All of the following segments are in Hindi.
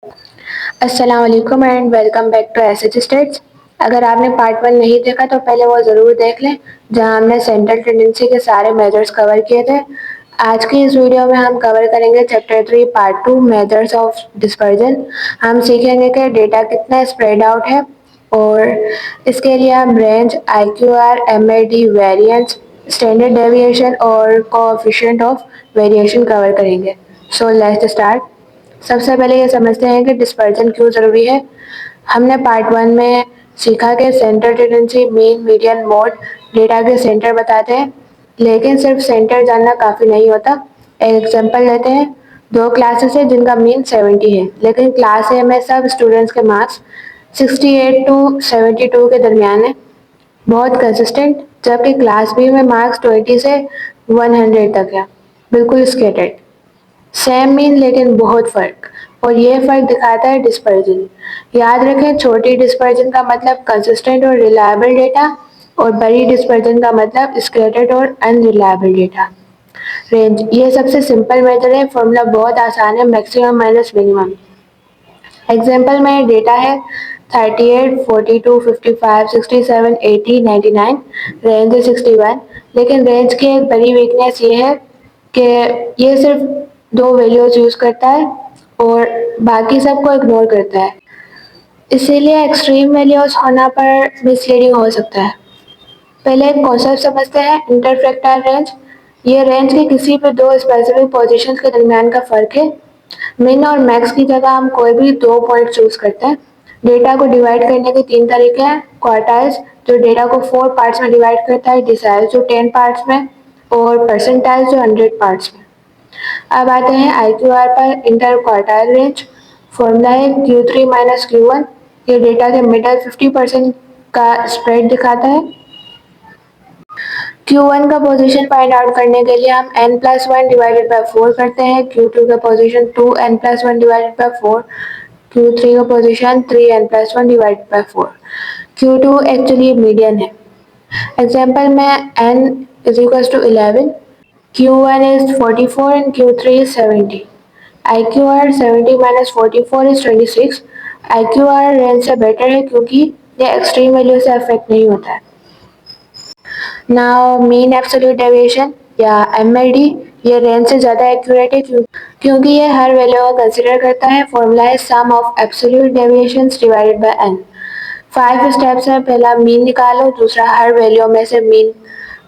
अस्सलाम वालेकुम and welcome back to SH states. अगर आपने पार्ट 1 नहीं देखा तो पहले वो ज़रूर देख लें, जहां हमने सेंट्रल टेंडेंसी के सारे मेजर्स कवर किए थे। आज की इस वीडियो में हम कवर करेंगे chapter 3 part 2 measures of dispersion. हम सीखेंगे कि डेटा कितना स्प्रेड आउट है और इसके लिए हम range, IQR, MAD, variance, standard deviation और कोएफिशिएंट ऑफ वेरिएशन कवर करेंगे। So let's start. सबसे पहले ये समझते हैं कि डिस्पर्जन क्यों ज़रूरी है। हमने पार्ट 1 में सीखा कि centre tendency, mean, median, mode data के सेंटर बताते हैं, लेकिन सिर्फ सेंटर जानना काफ़ी नहीं होता। एक एग्जांपल लेते हैं। दो क्लासेस है जिनका मीन 70 है, लेकिन क्लास ए में सब स्टूडेंट्स के मार्क्स 68 टू 72 के दरमियान है, बहुत कंसिस्टेंट। जबकि क्लास बी में मार्क्स 20 से 100 तक है, बिल्कुल स्केटर्ड। सेम मीन लेकिन बहुत फर्क, और ये फर्क दिखाता है डिस्पर्जन। याद रखें, छोटी डिस्पर्जन का मतलब कंसिस्टेंट और रिलायबल डेटा, और बड़ी डिस्पर्जन का मतलब स्कैटर्ड और अनरिलायबल डेटा। रेंज, ये सबसे सिंपल मेथड है, फॉर्मूला बहुत आसान है, मैक्सिमम माइनस मिनिमम। एग्जाम्पल में डेटा है 38, 42, 55, 67, 80, 99, रेंज है 61। लेकिन रेंज की एक बड़ी वीकनेस ये है कि ये सिर्फ दो वैल्यूज यूज करता है और बाकी सबको इग्नोर करता है, इसीलिए एक्सट्रीम वैल्यूज होना पर मिसलीडिंग हो सकता है। पहले एक कॉन्सेप्ट समझते हैं, इंटरफ्रेक्टाइल रेंज। ये रेंज के किसी भी दो स्पेसिफिक पोजीशंस के दरमियान का फर्क है। मिन और मैक्स की जगह हम कोई भी दो पॉइंट चूज करते हैं। डेटा को डिवाइड करने के तीन तरीके हैं, क्वार्टाइल्स जो डेटा को 4 पार्ट्स में डिवाइड करता है, डिसाइल्स जो 10 पार्ट्स में, और परसेंटाइल्स जो 100 पार्ट्स में। अब आते हैं IQR पर। इंटर क्वार्टाइल रेंज फॉर्मूला है Q3 माइनस Q1। ये डेटा के मिडल 50% का स्प्रेड दिखाता है। Q1 का पोजीशन फाइंड आउट करने के लिए हम n+1 डिवाइडेड बाय 4 करते हैं, Q2 का position 2n+1 divided by 4, Q3 का position 3n+1 divided by 4। Q2 actually median है। एग्जाम्पल में n is equals to 11, Q1 is 44 and Q3 is 70. IQR 70 minus 44 is 26. IQR range से बेटर है क्योंकि ये एक्सट्रीम वैल्यू से अफेक्ट नहीं होता है। नाउ मीन एब्सोल्यूट डेविएशन या MAD, ये रेंज से ज़्यादा एक्यूरेट है क्योंकि ये हर वैल्यू को कंसिडर करता है। फॉर्मूला है sum of absolute deviations divided by n। 5 steps हैं। पहला मीन निकालो, दूसरा हर वैल्यू में से मीन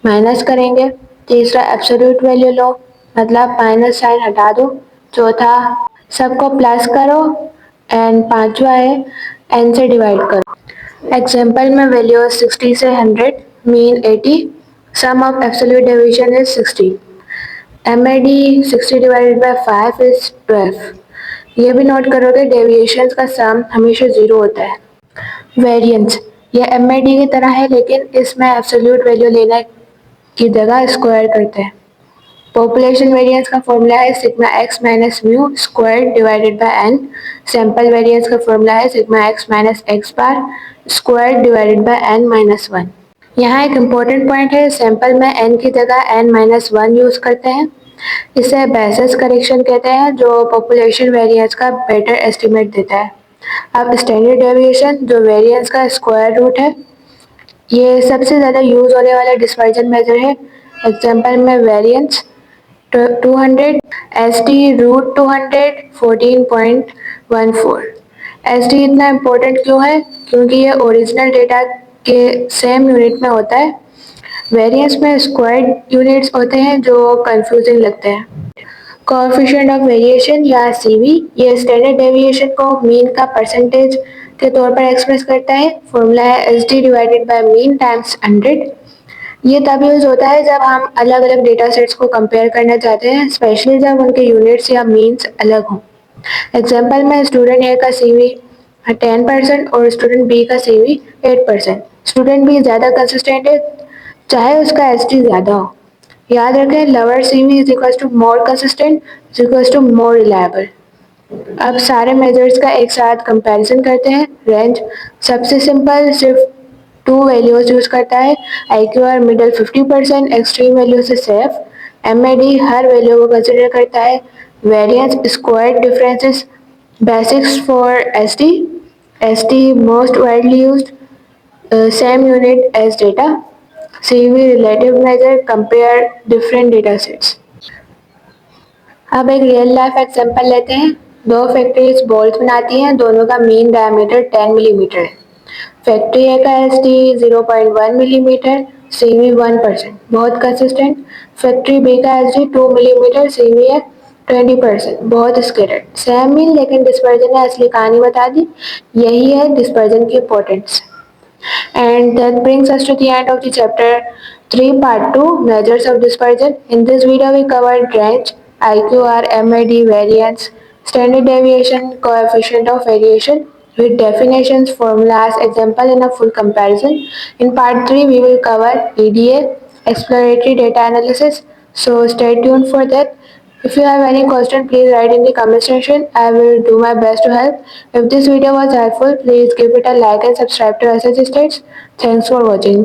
माइनस करेंगे, तीसरा एब्सोल्यूट वैल्यू लो, मतलब माइनस साइन हटा दो, चौथा सबको प्लस करो, एंड पांचवा है n से डिवाइड करो। एग्जाम्पल में वैल्यू 60 से 100, mean 80, sum of absolute deviation is 60। MAD 60 divided by 5 is 12। ये भी नोट करोगे डेविएशंस का सम हमेशा 0 होता है। वेरिएंस, ये MAD की तरह है, लेकिन इसमें एब्सोल्यूट वैल्यू लेने की जगह स्क्वायर करते हैं। पॉपुलेशन वेरिएंस का फॉर्मूला है sigma x minus mu square divided by n। Sample variance का फॉर्मूला है sigma x minus x bar square divided by n minus 1। यहाँ एक इम्पोर्टेंट पॉइंट है, सैंपल में n की जगह n माइनस 1 यूज करते हैं। इसे बेसिस करेक्शन कहते हैं, जो पॉपुलेशन वेरिएंस का बेटर एस्टिमेट देता है। अब स्टैंडर्ड डेविएशन, जो वेरिएंस का स्क्वायर रूट है, ये सबसे ज़्यादा यूज होने वाला डिस्पर्जन मेजर है। एग्जाम्पल में वेरिएंस 200, SD रूट 200 14.14। SD इतना इम्पोर्टेंट क्यों है? क्योंकि ये ओरिजिनल डेटा के सेम यूनिट में होता है। वेरिएंस में स्क्वायर्ड यूनिट्स होते हैं जो कंफ्यूजिंग लगते हैं। कोएफिशिएंट ऑफ वेरिएशन या CV, ये स्टैंडर्ड डेविएशन को मीन का परसेंटेज के तौर पर एक्सप्रेस करता है। फॉर्मूला है SD divided by mean times 100। ये तब यूज होता है जब हम अलग अलग डेटा सेट्स को कंपेयर करना चाहते हैं, स्पेशली जब उनके यूनिट्स या मीन्स अलग हों। एग्जाम्पल में स्टूडेंट ए का CV 10% और स्टूडेंट बी का CV 8%। स्टूडेंट बी ज़्यादा कंसिस्टेंट है, चाहे उसका SD ज़्यादा हो। याद रखें, lower CV is equal to more consistent is equal to more reliable. अब सारे मेजर्स का एक साथ कंपैरिजन करते हैं। रेंज सबसे सिंपल, सिर्फ टू वैल्यूज यूज करता है। IQR मिडल 50%, एक्सट्रीम वैल्यू से सेफ। MAD हर वैल्यू को कंसिडर करता है। Variance squared differences Basics for ST. ST most widely used, same unit as data. CV relative measure, compare different data sets. अब एक रियल लाइफ एग्जांपल लेते हैं। दो फैक्ट्रीज बॉल्स बनाती हैं, दोनों का मीन डायमीटर 10 मिलीमीटर है। फैक्ट्री ए का एस टी 0.1 मिलीमीटर, सीवी 1%, बहुत कंसिस्टेंट। फैक्ट्री बी का एस डी 2 मिलीमीटर, सीवी है 20%, बहुत स्केटर्ड। सेम मीन लेकिन डिस्पर्जन ने असली कहानी बता दी। यही है डिस्पर्जन की importance. And that brings us to the end of the chapter 3 part 2, measures of dispersion. In this video we covered range, IQR, MAD, variance, standard deviation, coefficient of variation with definitions, formulas, example and a full comparison. In part 3 we will cover EDA, exploratory data analysis. So stay tuned for that. If you have any question, please write in the comment section. I will do my best to help. If this video was helpful, please give it a like and subscribe to SH States. Thanks for watching.